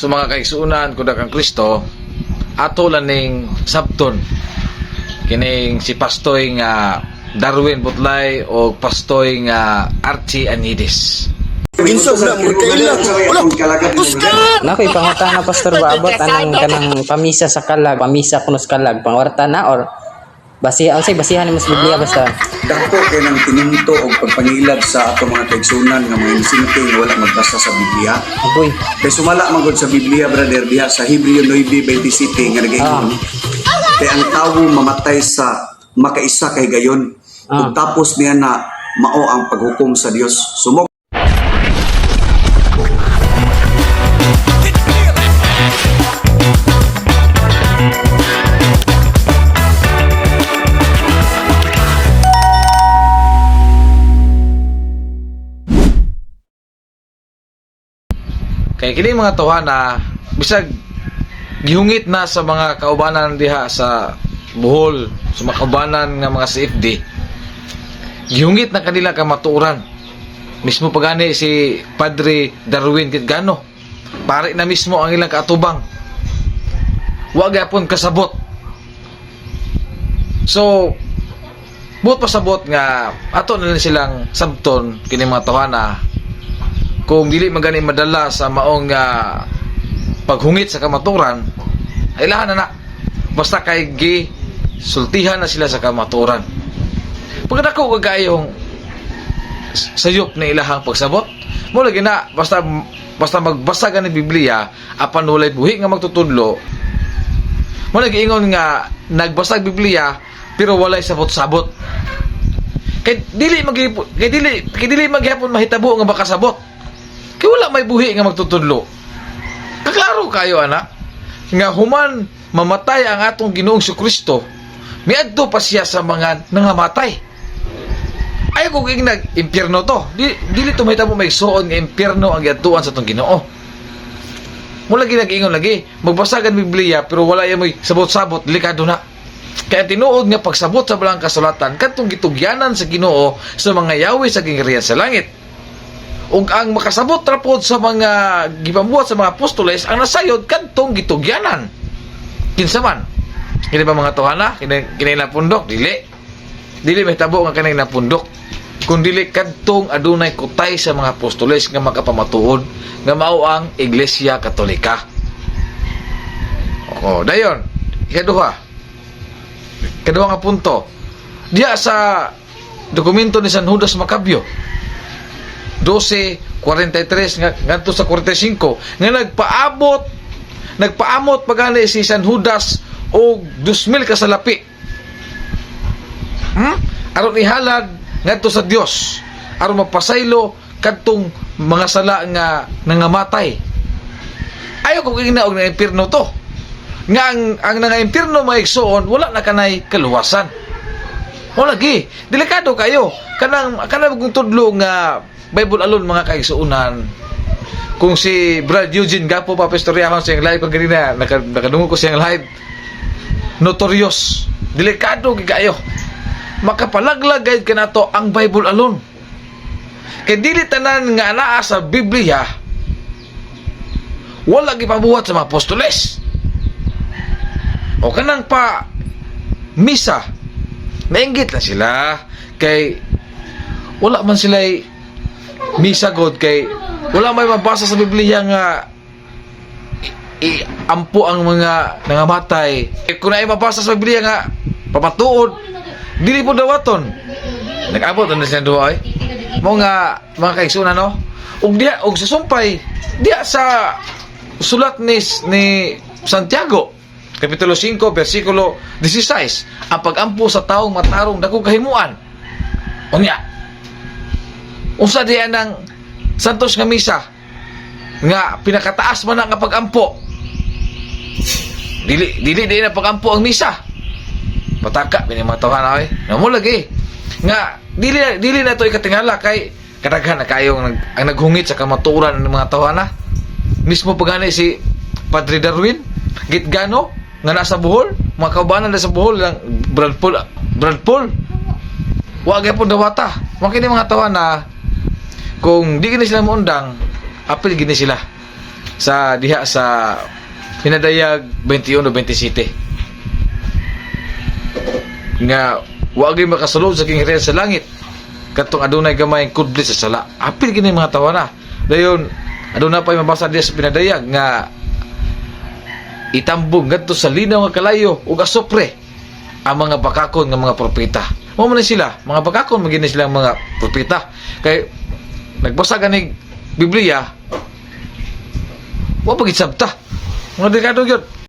sa mga kaigsuunan kuda kang Kristo ato lang ning sabton kining si pastoy nga Darwin Butlay o pastoy nga Archie Anides. Ginso na mo kaila. Wala. Puskan. Nakoy pangutana pastor ba abot anang kanang pamisa sa kalag, pamisa kuno sa kalag, pangwarta na or basihan unsay basihan nimo sa Biblia basta Dako kay nang tininto og pagpangilab sa ato mga kaigsunan nga mga insinto nga wala magbasa sa Biblia. agoy. Kay sumala man gud sa Biblia brother diha sa Hebreo 9:27 nga nagaingon. Kay ang tawo mamatay sa makaisa kay gayon. Ug tapos niya na mao ang paghukom sa Dios. Sumok Kaya kini mga tuhana bisag gihungit na sa mga kaubanan diha sa Bohol, sa mga kaubanan nga mga CFD. Gihungit na kanila ka matuuran. Mismo pagani si Padre Darwin Kitgano. Pare na mismo ang ilang kaatubang. Wa gyapon kasabot. So buot pasabot nga ato na silang sabton kini mga tuhana kung dili magani madala sa maong paghungit sa kamaturan ay lahan na basta kay sultihan na sila sa kamaturan pagkadako kagayong sayop na ilahang pagsabot mo lagi na basta magbasa ka ng Biblia apan walay buhi nga magtutudlo mo lagi ingon nga nagbasa og Biblia pero walay sabot-sabot kay dili magyapon mahitabo nga makasabot. Kaya wala may buhi nga magtutudlo. Kaklaro kayo, anak, nga human mamatay ang atong Ginoong Kristo, miadto pa siya sa mga nangamatay. Ayaw kong nag-impyerno to. Dili to may tamo may suon nga impyerno ang giadtuan sa atong Ginoo. Mula ginag-ingon lagi, magbasagan Biblia pero wala yan mo'y sabot-sabot, delikado na. Kaya tinuod nga pagsabot sa balang kasulatan, katong gitugyanan sa Ginoo sa mga yawi sa gingharian sa langit. Ug ang makasabot rapod sa mga gipabuhat sa mga apostoles ang nasayod kadtong gitugyanan. Kinsa man? Kini ba mga tuhana? Kini na pundok dili may tabo nga kanay na pundok. Kun dili kadtong adunay kutay sa mga apostoles nga makapamatuod nga mao ang Iglesia Katolika. Dayon. Ikaduha nga punto. Diya sa dokumento ni San Judas Macabeo 12:43 ngadto sa 45 nga nagpaamot pagani si San Judas og 2,000 ka salapi. Aron ihalad ngadto sa Dios aron mapasaylo kadtong mga sala nga nangamatay. Ayo ko gina og impierno to. Nga ang nanga-impierno maigsoon wala na kanay kaluwasan. Wala lagi, delikado kayo. Kanang kung tudlo nga Bible alone mga kaigsuunan. Kung si Brad Eugene Gapo pa pastoryahon sa live kung ganina nakadungog ko siyang live notorious delikado kayo makapalaglag gayud kanato ang Bible alone kay dili tanan nga anaa sa Biblia wala gipabuhat sa mga apostoles o kanang pa misa nainggit na sila kay wala man sila'y misa god kay wala may mabasa sa Biblia nga ampo ang mga nangamatay. Kung ay mabasa sa Biblia nga papatuod dili po dawaton. Nag-abot na siya duha mga kaigsunan no. Ug diha og sa sumpay diha sa sulat ni Santiago kapitulo 5 bersikulo 16 ang pagampo sa taong matarong dako kahimuan. Unya unsa diyan ng santos nga misa nga pinakataas man nga pagampo dili na pagampo ang misa pataka bini mga tawhan ay namo lagi nga dili na to ikatingala kay kadaghan na kayo ang naghungit sa kamatuoran ng mga tawhana mismo pagani si Padre Darwin Kitgano nga nasa Bohol mga kaubanan na sa Bohol lang Brad Paul wa gyapon dawata makini mga tawhana kung di gini sila muundang apil gini sila sa diha sa Pinadayag 21 o 27 nga wa gyud makasulod sa kingharian sa langit katong adunay gamay kudlit sa sala. Apil kini mga tawana. Dayon aduna pa mabasa diha sa Pinadayag nga itambong ngadto sa linaw nga kalayo ug asupre ang mga bakakon nga mga propeta. Mao man sila, mga bakakon magini silang mga propeta. Kay nagbasa ganig Biblia wa pagit sabta. Mga dekado gyud.